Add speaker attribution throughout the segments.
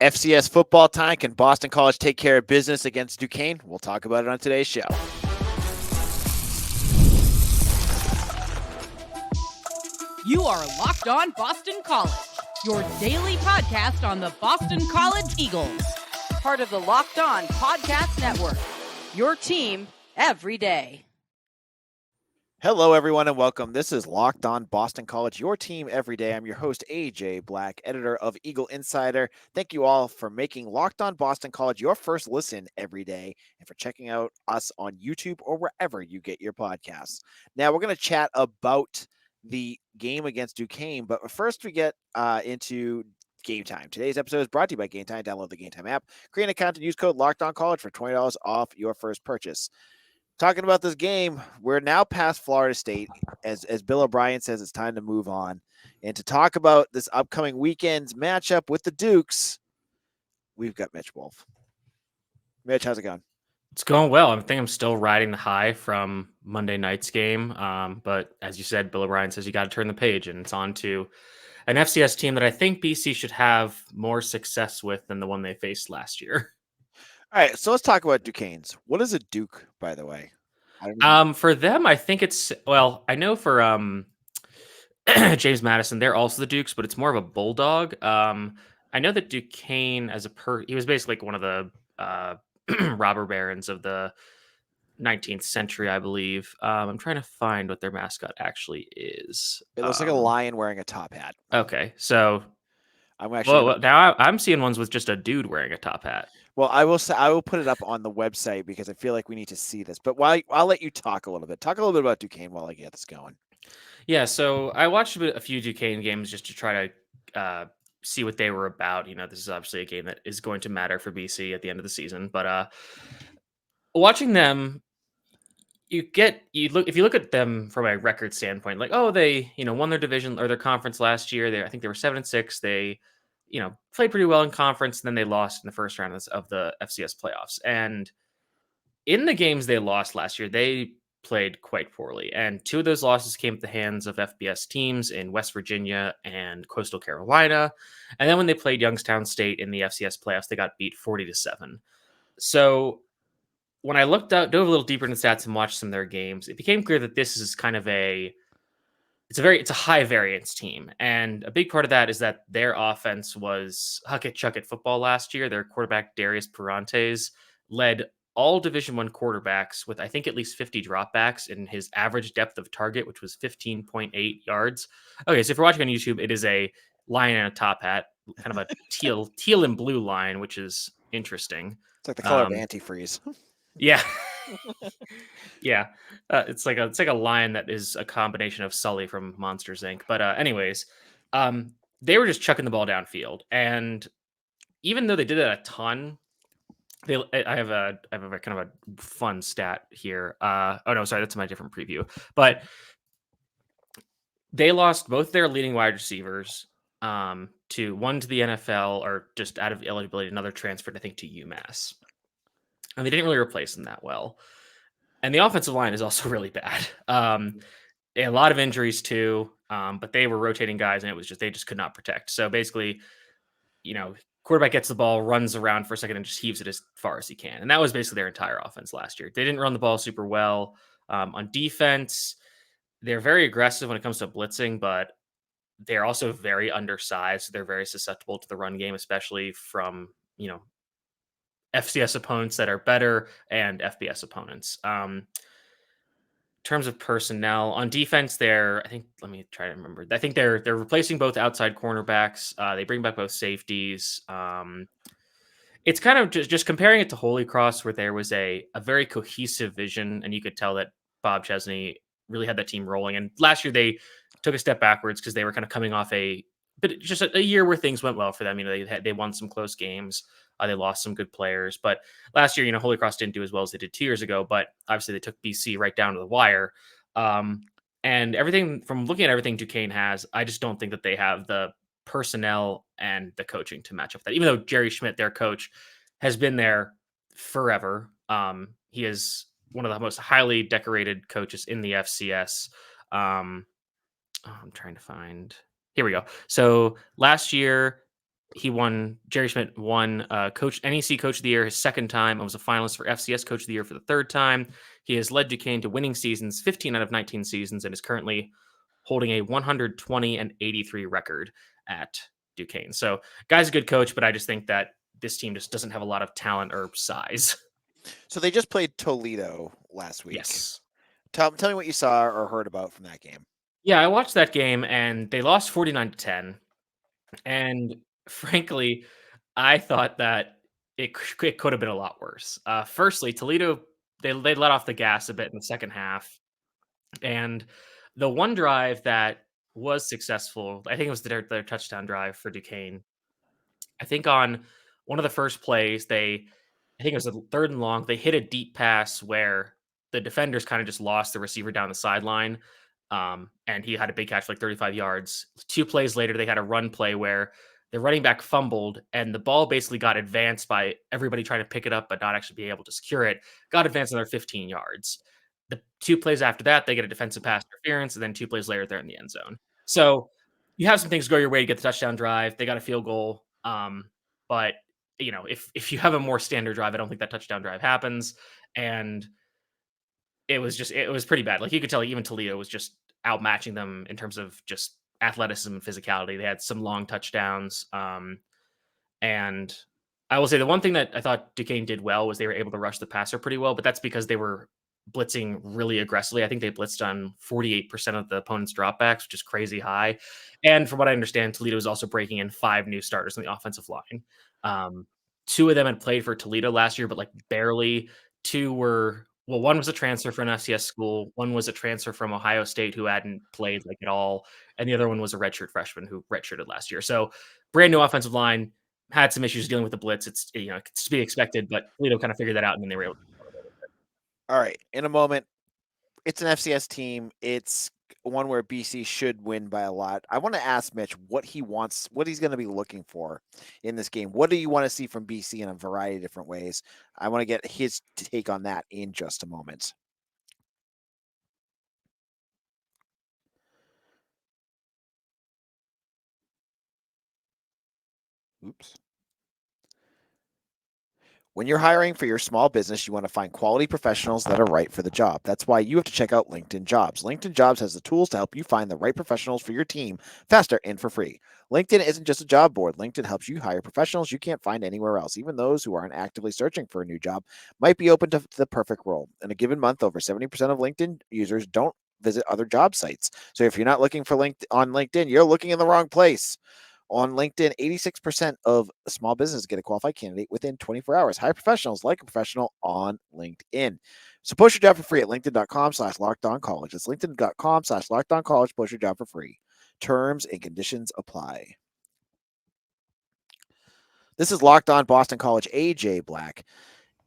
Speaker 1: FCS football time. Can Boston College take care of business against Duquesne? We'll talk about it on today's show.
Speaker 2: You are Locked On Boston College, your daily podcast on the Boston College Eagles. Part of the Locked On Podcast Network, your team every day.
Speaker 1: Hello, everyone, and welcome. This is Locked On Boston College, your team every day. I'm your host, AJ Black, editor of Eagle Insider. Thank you all for making Locked On Boston College your first listen every day and for checking out us on YouTube or wherever you get your podcasts. Now, we're going to chat about the game against Duquesne, but first we get into Game Time. Today's episode is brought to you by Game Time. Download the Game Time app, create an account, and use code LOCKEDONCollege for $20 off your first purchase. Talking about this game, we're now past Florida State. As Bill O'Brien says, it's time to move on. And to talk about this upcoming weekend's matchup with the Dukes, we've got Mitch Wolf. Mitch, how's it going?
Speaker 3: It's going well. I think I'm still riding the high from Monday night's game. But as you said, Bill O'Brien says you got to turn the page, and it's on to an FCS team that I think BC should have more success with than the one they faced last year.
Speaker 1: All right, so let's talk about Duquesne's. What is a Duke, by the way?
Speaker 3: For them, I think it's, well, I know for James Madison, they're also the Dukes, but it's more of a bulldog. I know that Duquesne, he was basically like one of the robber barons of the 19th century, I believe. I'm trying to find what their mascot actually is.
Speaker 1: It looks like a lion wearing a top hat.
Speaker 3: Okay, so now I'm seeing ones with just a dude wearing a top hat.
Speaker 1: Well, I will put it up on the website because I feel like we need to see this. But I'll let you talk a little bit. Talk a little bit about Duquesne while I get this going.
Speaker 3: Yeah, so I watched a few Duquesne games just to try to see what they were about. You know, this is obviously a game that is going to matter for BC at the end of the season. But watching them, if you look at them from a record standpoint, like, oh, they won their division or their conference last year. I think they were 7-6. They played pretty well in conference, and then they lost in the first round of the FCS playoffs. And in the games they lost last year, they played quite poorly. And two of those losses came at the hands of FBS teams in West Virginia and Coastal Carolina. And then when they played Youngstown State in the FCS playoffs, they got beat 40-7. So when I dove a little deeper into stats and watched some of their games, it became clear that this is kind of it's a high variance team. And a big part of that is that their offense was huck it, chuck it football last year. Their quarterback, Darius Parantes, led all Division I quarterbacks with, I think, at least 50 dropbacks in his average depth of target, which was 15.8 yards. Okay, so if you're watching on YouTube, it is a lion in a top hat, kind of a teal and blue line, which is interesting.
Speaker 1: It's like the color of antifreeze.
Speaker 3: Yeah. Yeah. It's like a lion that is a combination of Sully from Monsters Inc. But anyways, they were just chucking the ball downfield. And even though they did that a ton, I have a kind of a fun stat here. Oh no, sorry, that's my different preview. But they lost both their leading wide receivers, one to the NFL, or just out of eligibility, another transferred, I think, to UMass. And they didn't really replace them that well. And the offensive line is also really bad. A lot of injuries too, but they were rotating guys, and they just could not protect. So basically, quarterback gets the ball, runs around for a second, and just heaves it as far as he can. And that was basically their entire offense last year. They didn't run the ball super well. On defense, they're very aggressive when it comes to blitzing, but they're also very undersized. They're very susceptible to the run game, especially from, FCS opponents that are better and FBS opponents. In terms of personnel on defense, let me try to remember. I think they're replacing both outside cornerbacks. They bring back both safeties. It's kind of just comparing it to Holy Cross, where there was a very cohesive vision, and you could tell that Bob Chesney really had that team rolling. And last year they took a step backwards because they were kind of coming off a year where things went well for them. They won some close games. They lost some good players, but last year, Holy Cross didn't do as well as they did 2 years ago, but obviously they took BC right down to the wire. And everything from looking at everything Duquesne has, I just don't think that they have the personnel and the coaching to match up with that. Even though Jerry Schmidt, their coach, has been there forever. He is one of the most highly decorated coaches in the FCS. I'm trying to find, here we go. So last year, Jerry Schmidt won NEC Coach of the Year his second time and was a finalist for FCS Coach of the Year for the third time. He has led Duquesne to winning seasons 15 out of 19 seasons and is currently holding a 120-83 record at Duquesne. So, guy's a good coach, but I just think that this team just doesn't have a lot of talent or size.
Speaker 1: So they just played Toledo last week.
Speaker 3: Yes.
Speaker 1: Tell me what you saw or heard about from that game.
Speaker 3: Yeah, I watched that game and they lost 49-10. And frankly, I thought that it could have been a lot worse. Firstly, Toledo, they let off the gas a bit in the second half. And the one drive that was successful, I think it was their touchdown drive for Duquesne. I think on one of the first plays, I think it was a third and long, they hit a deep pass where the defenders kind of just lost the receiver down the sideline. And he had a big catch for like 35 yards. 2 plays later, they had a run play where the running back fumbled and the ball basically got advanced by everybody trying to pick it up, but not actually being able to secure it. Got advanced another 15 yards. The 2 plays after that, they get a defensive pass interference, and then 2 plays later, they're in the end zone. So you have some things go your way to get the touchdown drive. They got a field goal. But if you have a more standard drive, I don't think that touchdown drive happens. And it was pretty bad. Like you could tell, even Toledo was just outmatching them in terms of just athleticism and physicality. They had some long touchdowns. And I will say the one thing that I thought Duquesne did well was they were able to rush the passer pretty well, but that's because they were blitzing really aggressively. I think they blitzed on 48% of the opponent's dropbacks, which is crazy high. And from what I understand, Toledo is also breaking in 5 new starters on the offensive line. 2 of them had played for Toledo last year, but like barely. 2 were, well, one was a transfer from an FCS school. One was a transfer from Ohio State who hadn't played like at all. And the other one was a redshirt freshman who redshirted last year. So brand new offensive line, had some issues dealing with the blitz. It's it's to be expected, but Toledo kind of figured that out and then they were able to.
Speaker 1: All right. In a moment, it's an FCS team. It's one where BC should win by a lot. I want to ask Mitch what he wants, what he's going to be looking for in this game. What do you want to see from BC in a variety of different ways? I want to get his take on that in just a moment. Oops. When you're hiring for your small business, you want to find quality professionals that are right for the job. That's why you have to check out LinkedIn Jobs. LinkedIn Jobs has the tools to help you find the right professionals for your team faster and for free. LinkedIn isn't just a job board. LinkedIn helps you hire professionals you can't find anywhere else. Even those who aren't actively searching for a new job might be open to the perfect role. In a given month, over 70% of LinkedIn users don't visit other job sites. So if you're not looking for on LinkedIn, you're looking in the wrong place. On LinkedIn, 86% of small businesses get a qualified candidate within 24 hours. Hire professionals like a professional on LinkedIn. So post your job for free at linkedin.com/lockedoncollege. It's linkedin.com/lockedoncollege. Post your job for free. Terms and conditions apply. This is Locked On Boston College, AJ Black.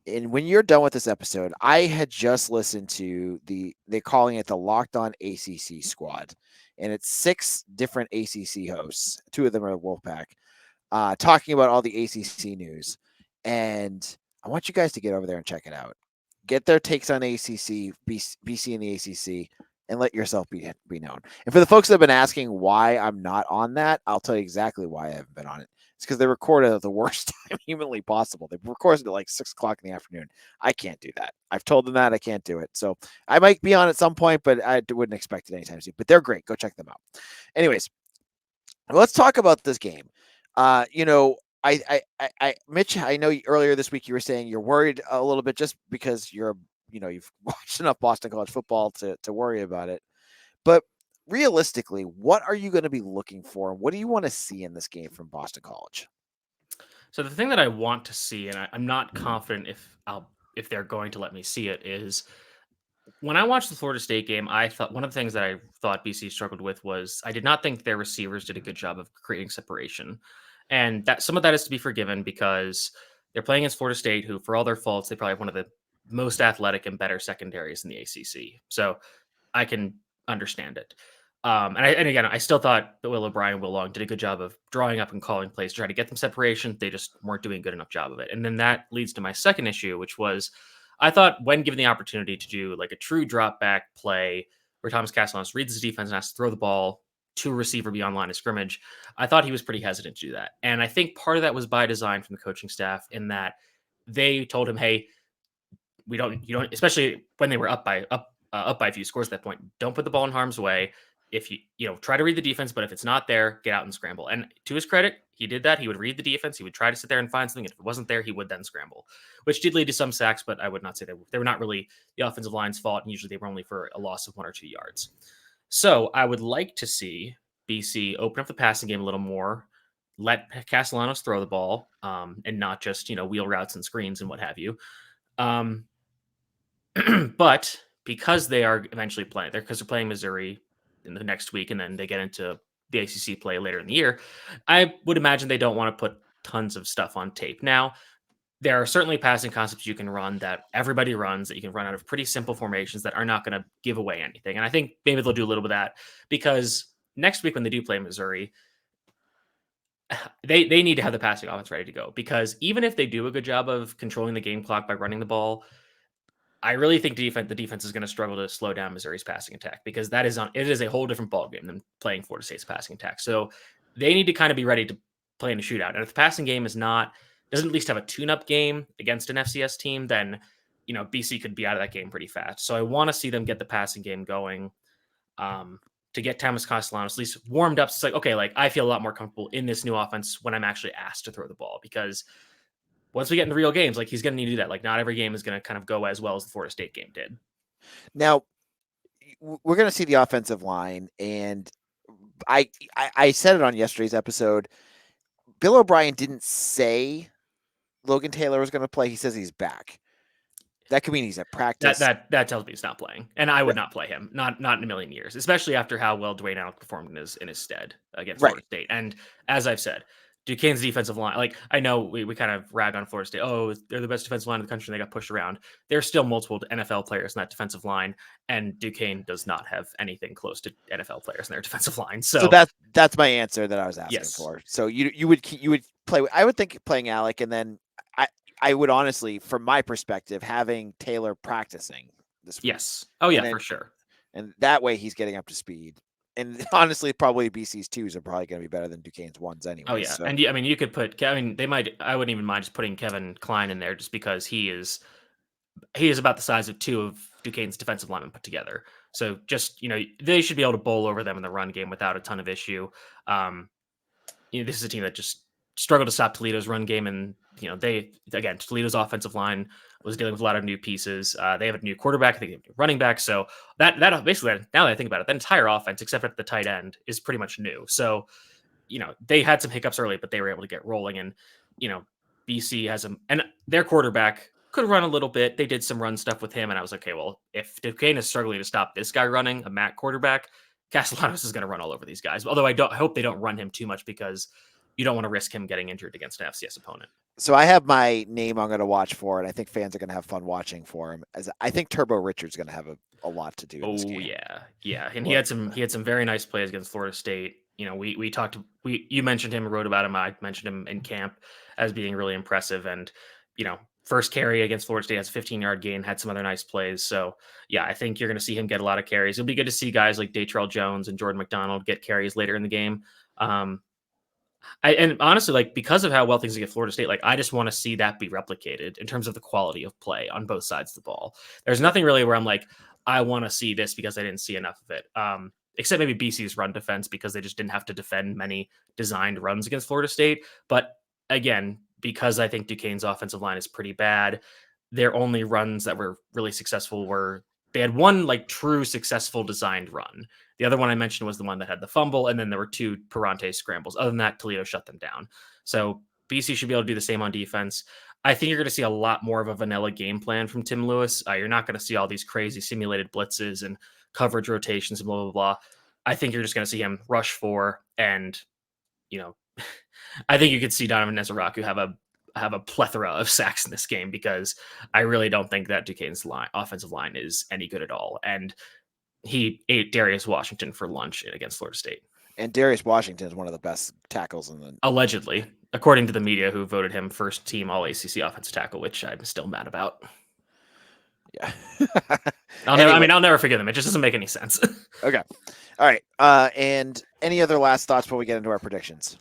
Speaker 1: And when you're done with this episode, I had just listened to they're calling it the Locked On ACC Squad. And it's 6 different ACC hosts. 2 of them are Wolfpack, talking about all the ACC news. And I want you guys to get over there and check it out. Get their takes on ACC, BC and the ACC, and let yourself be known. And for the folks that have been asking why I'm not on that, I'll tell you exactly why I haven't been on it. It's because they recorded at the worst time humanly possible. They recorded at like 6 o'clock in the afternoon. I can't do that. I've told them that I can't do it. So I might be on at some point, but I wouldn't expect it anytime soon. But they're great. Go check them out. Anyways, let's talk about this game. Mitch, I know earlier this week you were saying you're worried a little bit just because you've watched enough Boston College football to worry about it. But realistically, what are you going to be looking for? What do you want to see in this game from Boston College?
Speaker 3: So the thing that I want to see, and I'm not confident if they're going to let me see it, is when I watched the Florida State game, I thought one of the things that I thought BC struggled with was I did not think their receivers did a good job of creating separation. And that some of that is to be forgiven because they're playing against Florida State, who, for all their faults, they probably have one of the most athletic and better secondaries in the ACC. So I can understand it. And again, I still thought that Will O'Brien and Will Long did a good job of drawing up and calling plays to try to get them separation. They just weren't doing a good enough job of it. And then that leads to my second issue, which was I thought when given the opportunity to do like a true drop back play where Thomas Castellanos reads his defense and has to throw the ball to a receiver beyond line of scrimmage, I thought he was pretty hesitant to do that. And I think part of that was by design from the coaching staff in that they told him, hey, you don't, especially when they were up by a few scores at that point, don't put the ball in harm's way. If you try to read the defense, but if it's not there, get out and scramble. And to his credit, he did that. He would read the defense. He would try to sit there and find something. If it wasn't there, he would then scramble, which did lead to some sacks, but I would not say they were not really the offensive line's fault. And usually they were only for a loss of 1 or 2 yards. So I would like to see BC open up the passing game a little more, let Castellanos throw the ball, and not just, wheel routes and screens and what have you. But because they are eventually playing there, because they're playing Missouri in the next week, and then they get into the ACC play later in the year, I would imagine they don't want to put tons of stuff on tape. Now, there are certainly passing concepts you can run that everybody runs, that you can run out of pretty simple formations that are not going to give away anything. And I think maybe they'll do a little bit of that because next week when they do play Missouri, they need to have the passing offense ready to go, because even if they do a good job of controlling the game clock by running the ball, I really think the defense is going to struggle to slow down Missouri's passing attack, because it is a whole different ballgame than playing Florida State's passing attack. So they need to kind of be ready to play in a shootout. And if the passing game doesn't at least have a tune-up game against an FCS team, then BC could be out of that game pretty fast. So I want to see them get the passing game going, to get Thomas Castellanos at least warmed up. So it's like, okay, like I feel a lot more comfortable in this new offense when I'm actually asked to throw the ball, because once we get into real games, like he's going to need to do that. Like not every game is going to kind of go as well as the Florida State game did.
Speaker 1: Now, we're going to see the offensive line, and I said it on yesterday's episode. Bill O'Brien didn't say Logan Taylor was going to play. He says he's back. That could mean he's at practice.
Speaker 3: That tells me he's not playing, and I would not play him, not in a million years, especially after how well Duquesne Allen performed in his stead against Florida State. And as I've said, Duquesne's defensive line, like I know we kind of rag on Florida State. Oh, they're the best defensive line in the country, and they got pushed around. There's still multiple NFL players in that defensive line, and Duquesne does not have anything close to NFL players in their defensive line. So
Speaker 1: that's my answer that I was asking for. So you would play. I would think playing Alec, and then I would honestly, from my perspective, having Taylor practicing this week.
Speaker 3: Yes. Oh yeah, for sure.
Speaker 1: And that way he's getting up to speed. And honestly, probably BC's 2s are probably going to be better than Duquesne's 1s anyway.
Speaker 3: Oh yeah, so. And I mean, you could put. I mean, I wouldn't even mind just putting Kevin Klein in there, just because he is about the size of 2 of Duquesne's defensive linemen put together. So just they should be able to bowl over them in the run game without a ton of issue. This is a team that just struggled to stop Toledo's run game, and Toledo's offensive line was dealing with a lot of new pieces. They have a new quarterback, they have a new running back. So that basically, now that I think about it, that entire offense, except at the tight end, is pretty much new. So, they had some hiccups early, but they were able to get rolling. And, BC has and their quarterback could run a little bit. They did some run stuff with him. And I was like, okay, well, if Duquesne is struggling to stop this guy running, a MAC quarterback, Castellanos is going to run all over these guys. Although I hope they don't run him too much, because you don't want to risk him getting injured against an FCS opponent.
Speaker 1: So I have my name I'm going to watch for, and I think fans are going to have fun watching for him. As I think Turbo Richard's going to have a lot to do in this game.
Speaker 3: Yeah. And he had some very nice plays against Florida State. You mentioned him, wrote about him. I mentioned him in camp as being really impressive. And, first carry against Florida State has a 15-yard gain, had some other nice plays. So, yeah, I think you're going to see him get a lot of carries. It'll be good to see guys like Datrell Jones and Jordan McDonald get carries later in the game. And honestly, like, because of how well things get Florida State, like, I just want to see that be replicated in terms of the quality of play on both sides of the ball. There's nothing really where I'm like, I want to see this because I didn't see enough of it. Except maybe BC's run defense, because they just didn't have to defend many designed runs against Florida State. But again, because I think Duquesne's offensive line is pretty bad, their only runs that were really successful were, they had one like true successful designed run. The other one I mentioned was the one that had the fumble, and then there were 2 Perante scrambles. Other than that, Toledo shut them down. So BC should be able to do the same on defense. I think you're going to see a lot more of a vanilla game plan from Tim Lewis. You're not going to see all these crazy simulated blitzes and coverage rotations and blah, blah, blah. I think you're just going to see him rush 4, and, I think you could see Donovan Nezaraku have a plethora of sacks in this game, because I really don't think that Duquesne's offensive line is any good at all. And he ate Darius Washington for lunch against Florida State.
Speaker 1: And Darius Washington is one of the best tackles in the...
Speaker 3: Allegedly, according to the media, who voted him first team all ACC offensive tackle, which I'm still mad about.
Speaker 1: Yeah.
Speaker 3: I'll never forgive them. It just doesn't make any sense.
Speaker 1: Okay. All right. And any other last thoughts before we get into our predictions?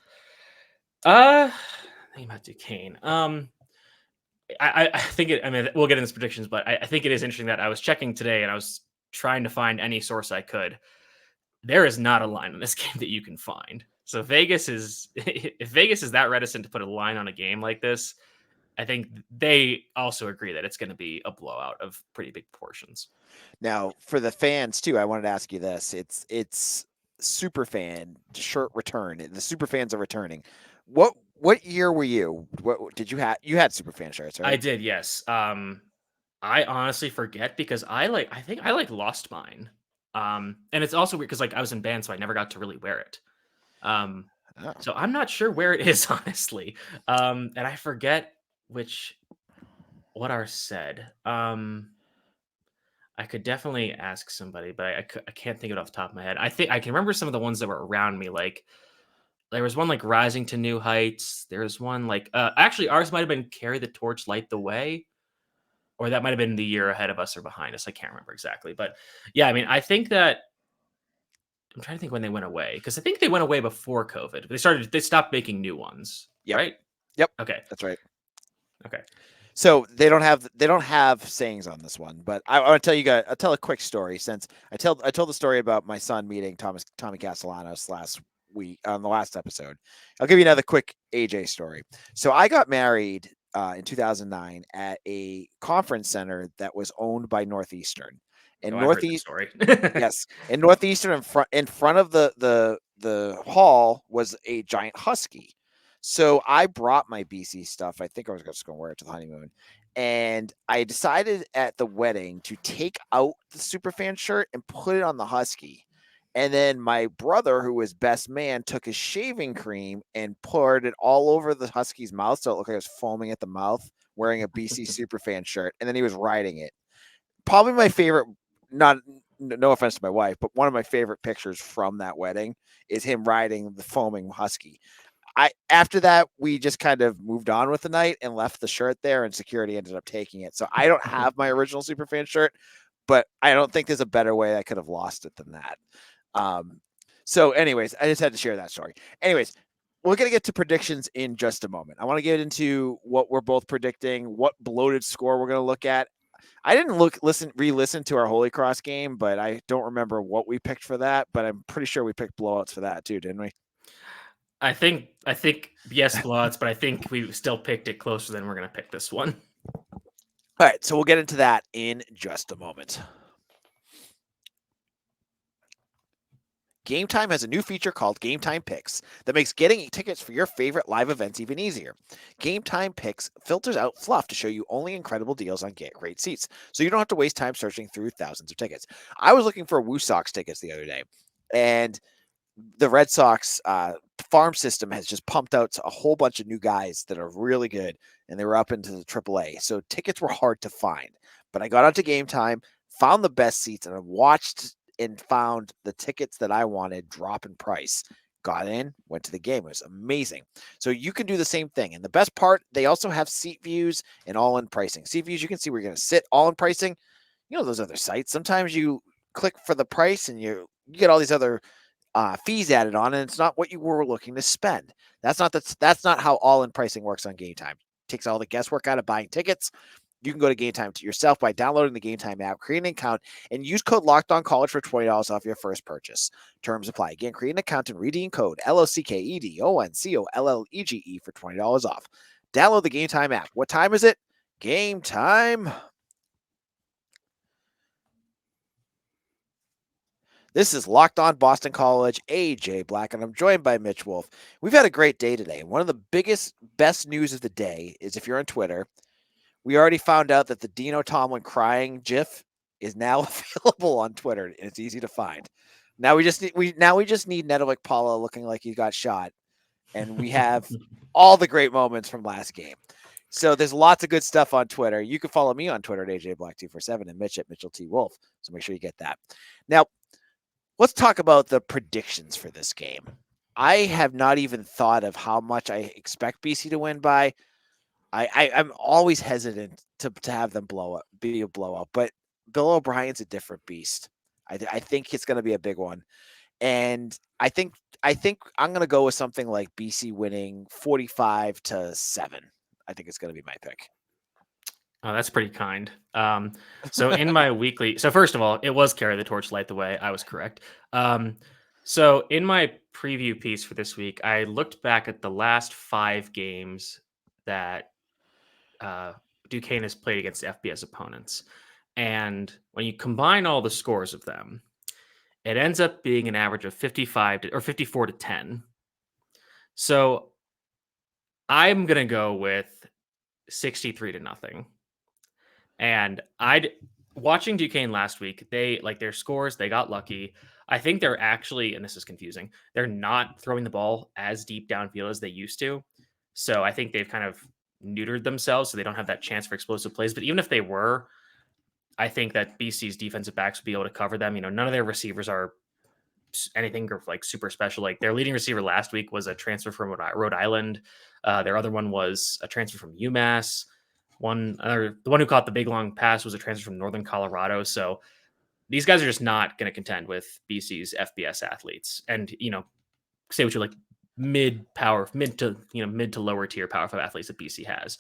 Speaker 3: Thinking about Duquesne. I think it. I mean, we'll get into predictions, but I think it is interesting that I was checking today and I was trying to find any source I could. There is not a line on this game that you can find. So Vegas is if Vegas is that reticent to put a line on a game like this, I think they also agree that it's going to be a blowout of pretty big portions.
Speaker 1: Now, for the fans too, I wanted to ask you this. It's super fan shirt return. The super fans are returning. What year were you? What did you have? You had super fan shirts, right?
Speaker 3: I did, yes. I honestly forget because I think I lost mine. And it's also weird because I was in band, so I never got to really wear it.
Speaker 1: Oh.
Speaker 3: So I'm not sure where it is, honestly. And I forget what ours said. I could definitely ask somebody, but I can't think of it off the top of my head. I think I can remember some of the ones that were around me. Like there was one like Rising to New Heights. There was one like actually ours might have been Carry the Torch, Light the Way, or that might have been the year ahead of us or behind us. I can't remember exactly, but yeah, I mean, I think that I'm trying to think when they went away because I think they went away before COVID. They stopped making new ones,
Speaker 1: Yep.
Speaker 3: right?
Speaker 1: Yep.
Speaker 3: Okay,
Speaker 1: That's right.
Speaker 3: okay.
Speaker 1: So they don't have sayings on this one, but I want to tell you guys. I'll tell a quick story since I told the story about my son meeting Tommy Castellanos last week on the last episode. I'll give you another quick AJ story. So I got married in 2009 at a conference center that was owned by Northeastern. And
Speaker 3: Oh, I've heard this story.
Speaker 1: yes, in Northeastern in front of the hall was a giant husky. So I brought my BC stuff. I think I was just going to wear it to the honeymoon. And I decided at the wedding to take out the Superfan shirt and put it on the husky. And then my brother, who was best man, took his shaving cream and poured it all over the husky's mouth. So it looked like it was foaming at the mouth, wearing a BC Superfan shirt. And then he was riding it. Probably my favorite, no offense to my wife, but one of my favorite pictures from that wedding is him riding the foaming husky. After that, we just kind of moved on with the night and left the shirt there, and security ended up taking it. So I don't have my original Superfan shirt, but I don't think there's a better way I could have lost it than that. So anyways, I just had to share that story. Anyways, we're going to get to predictions in just a moment. I want to get into what we're both predicting, what bloated score we're going to look at. I didn't re-listen to our Holy Cross game, but I don't remember what we picked for that, but I'm pretty sure we picked blowouts for that too, didn't we?
Speaker 3: I think yes, blowouts, but I think we still picked it closer than we're going to pick this one.
Speaker 1: All right, so we'll get into that in just a moment. Game Time has a new feature called Game Time Picks that makes getting tickets for your favorite live events even easier. Game Time Picks filters out fluff to show you only incredible deals on great seats, so you don't have to waste time searching through thousands of tickets. I was looking for Woo Sox tickets the other day, and the Red Sox farm system has just pumped out a whole bunch of new guys that are really good, and they were up into the AAA. So tickets were hard to find, but I got onto Game Time, found the best seats, and I watched and found the tickets that I wanted drop in price. Got in, went to the game. It was amazing. So you can do the same thing. And the best part, they also have seat views and all-in pricing. Seat views, you can see where you're going to sit. All-in pricing, you know those other sites. Sometimes you click for the price and you get all these other fees added on, and it's not what you were looking to spend. That's not how all-in pricing works on Game Time. It takes all the guesswork out of buying tickets. You can go to Game Time to yourself by downloading the Game Time app, create an account, and use code LOCKEDONCollege for $20 off your first purchase. Terms apply. Again, create an account and redeem code LOCKEDONCOLLEGE for $20 off. Download the Game Time app. What time is it? Game time. This is Locked On Boston College, AJ Black, and I'm joined by Mitch Wolf. We've had a great day today. One of the best news of the day is if you're on Twitter, we already found out that the Dino Tomlin crying GIF is now available on Twitter, and it's easy to find. Now we just need Nedovic Paula looking like he got shot, and we have all the great moments from last game. So there's lots of good stuff on Twitter. You can follow me on Twitter at AJBlack247 and Mitch at Mitchell T. Wolf. So make sure you get that. Now, let's talk about the predictions for this game. I have not even thought of how much I expect BC to win by. I'm always hesitant to have them be a blowout, but Bill O'Brien's a different beast. I think it's going to be a big one, and I think I'm going to go with something like BC winning 45-7. I think it's going to be my pick.
Speaker 3: Oh, that's pretty kind. So in my weekly, so first of all, it was Carry the Torch, Light the Way. I was correct. So in my preview piece for this week, I looked back at the last 5 games that uh, Duquesne has played against FBS opponents. And when you combine all the scores of them, it ends up being an average of 54-10. So I'm going to go with 63-0. And I'd watching Duquesne last week, they like their scores, they got lucky. I think they're actually, and this is confusing, they're not throwing the ball as deep downfield as they used to. So I think they've kind of neutered themselves so they don't have that chance for explosive plays. But even if they were, I think that BC's defensive backs would be able to cover them. None of their receivers are anything like super special. Like their leading receiver last week was a transfer from Rhode Island. Their other one was a transfer from UMass. The one who caught the big long pass was a transfer from Northern Colorado. So these guys are just not going to contend with BC's FBS athletes. And say what you like, mid to lower tier Power 5 athletes that BC has.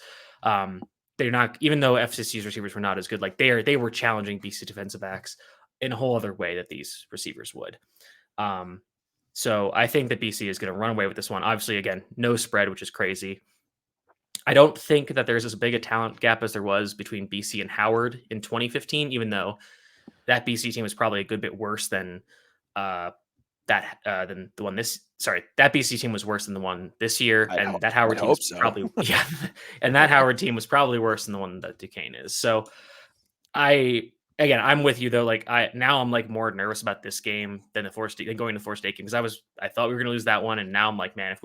Speaker 3: They're not, even though FCC's receivers were not as good, like they were challenging BC defensive backs in a whole other way that these receivers would. So I think that BC is going to run away with this one. Obviously, again, no spread, which is crazy. I don't think that there's as big a talent gap as there was between BC and Howard in 2015, even though that BC team was probably a good bit worse than than the one that BC team was worse than the one this year, and that Howard team was probably and that Howard team was probably worse than the one that Duquesne is. So I'm with you though. Like I'm like more nervous about this game than going to the Florida State game, because I thought we were going to lose that one, and now I'm like, man,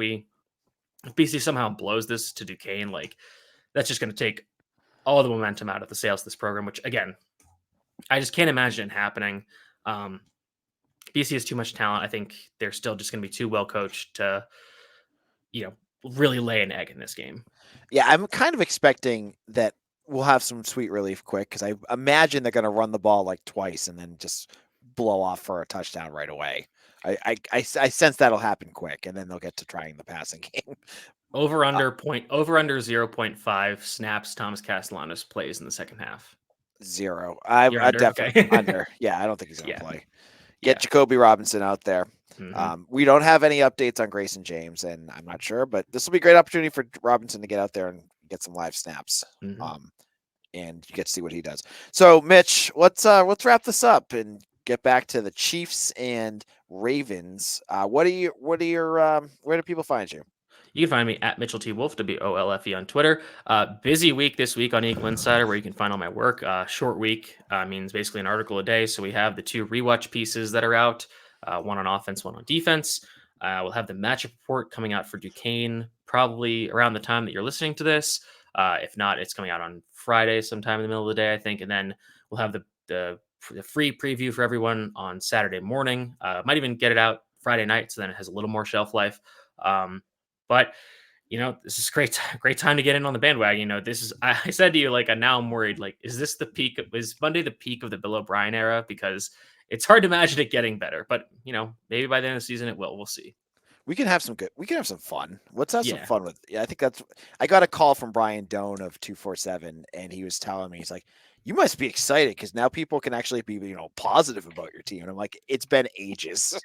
Speaker 3: if BC somehow blows this to Duquesne, like that's just going to take all the momentum out of the sales of this program, which again, I just can't imagine it happening. BC has too much talent. I think they're still just going to be too well coached to, really lay an egg in this game.
Speaker 1: Yeah, I'm kind of expecting that we'll have some sweet relief quick, because I imagine they're going to run the ball like twice and then just blow off for a touchdown right away. I sense that'll happen quick, and then they'll get to trying the passing game.
Speaker 3: Over under 0.5 snaps Thomas Castellanos plays in the second half.
Speaker 1: 0. I definitely
Speaker 3: okay.
Speaker 1: under. Yeah, I don't think he's going to play. Get
Speaker 3: Yeah.
Speaker 1: Jacoby Robinson out there.
Speaker 3: Mm-hmm.
Speaker 1: We don't have any updates on Grayson James, and I'm not sure, but this will be a great opportunity for Robinson to get out there and get some live snaps.
Speaker 3: Mm-hmm.
Speaker 1: And you get to see what he does. So, Mitch, let's wrap this up and get back to the Chiefs and Ravens. Where do people find you?
Speaker 3: You can find me at Mitchell T. Wolf, WOLFE on Twitter. Busy week this week on Eagle Insider, where you can find all my work. Short week means basically an article a day. So we have the 2 rewatch pieces that are out, one on offense, one on defense. We'll have the matchup report coming out for Duquesne probably around the time that you're listening to this. If not, it's coming out on Friday sometime in the middle of the day, I think. And then we'll have the free preview for everyone on Saturday morning. Might even get it out Friday night, so then it has a little more shelf life. But this is great time to get in on the bandwagon. I said to you, like, now I'm worried, like, is Monday the peak of the Bill O'Brien era? Because it's hard to imagine it getting better, but maybe by the end of the season it will. We'll see.
Speaker 1: We can have some fun. Let's have some fun with. Yeah, I think I got a call from Brian Doan of 247, and he was telling me, he's like, you must be excited because now people can actually be, positive about your team. And I'm like, it's been ages.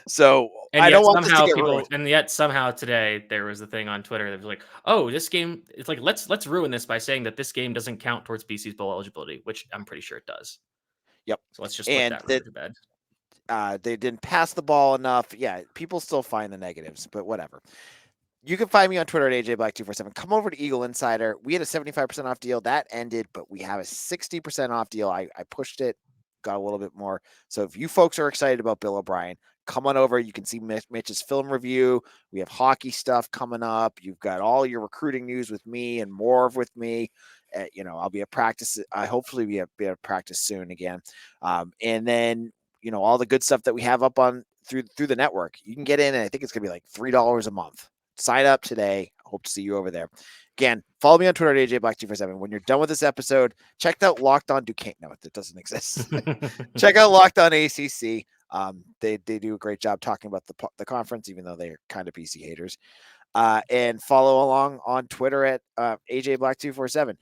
Speaker 1: So I don't want this to get ruined.
Speaker 3: And yet somehow today there was a thing on Twitter that was like, oh, this game, it's like, let's ruin this by saying that this game doesn't count towards BC's bowl eligibility, which I'm pretty sure it does.
Speaker 1: Yep.
Speaker 3: So let's just put that rumor to bed.
Speaker 1: They didn't pass the ball enough. Yeah, people still find the negatives, but whatever. You can find me on Twitter at AJBlack247. Come over to Eagle Insider. We had a 75% off deal. That ended, but we have a 60% off deal. I pushed it, got a little bit more. So if you folks are excited about Bill O'Brien, come on over. You can see Mitch's film review. We have hockey stuff coming up. You've got all your recruiting news with me and more with me. I'll be at practice. Hopefully be at practice soon again. And then, all the good stuff that we have up on through the network. You can get in, and I think it's going to be like $3 a month. Sign up today. Hope to see you over there. Again, follow me on Twitter at AJBlack247. When you're done with this episode, check out Locked On Duquesne. No, it doesn't exist. Check out Locked On ACC. They do a great job talking about the conference, even though they're kind of PC haters. And follow along on Twitter at AJBlack247.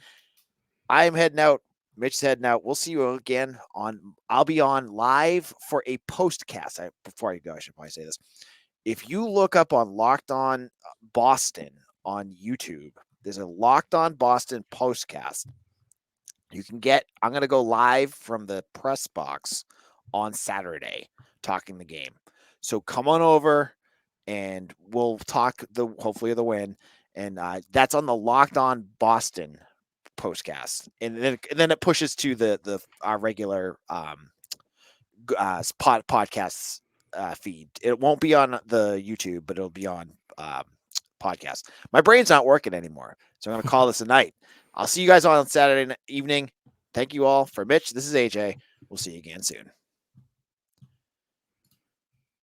Speaker 1: I'm heading out. Mitch's heading out. We'll see you again I'll be on live for a postcast. Before I go, I should probably say this. If you look up on Locked On Boston on YouTube, there's a Locked On Boston postcast. I'm going to go live from the press box on Saturday talking the game. So come on over and we'll talk hopefully the win. And that's on the Locked On Boston postcast, and then it pushes to our regular podcasts feed. It won't be on the YouTube, but it'll be on podcast. My brain's not working anymore, so I'm going to call this a night. I'll see you guys on Saturday evening. Thank you all. For Mitch, this is AJ. We'll see you again soon.